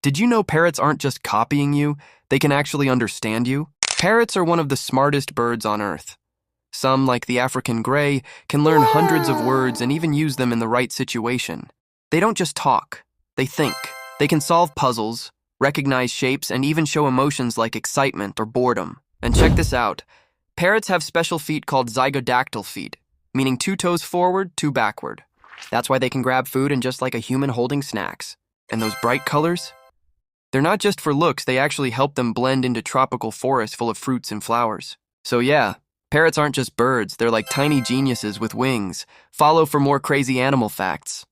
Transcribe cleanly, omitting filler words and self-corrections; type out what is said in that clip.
Did you know parrots aren't just copying you, they can actually understand you? Parrots are one of the smartest birds on Earth. Some, like the African gray, can learn hundreds of words and even use them in the right situation. They don't just talk, they think. They can solve puzzles, recognize shapes, and even show emotions like excitement or boredom. And check this out. Parrots have special feet called zygodactyl feet, meaning 2 toes forward, 2 backward. That's why they can grab food and just like a human holding snacks. And those bright colors? They're not just for looks, they actually help them blend into tropical forests full of fruits and flowers. So yeah, parrots aren't just birds, they're like tiny geniuses with wings. Follow for more crazy animal facts.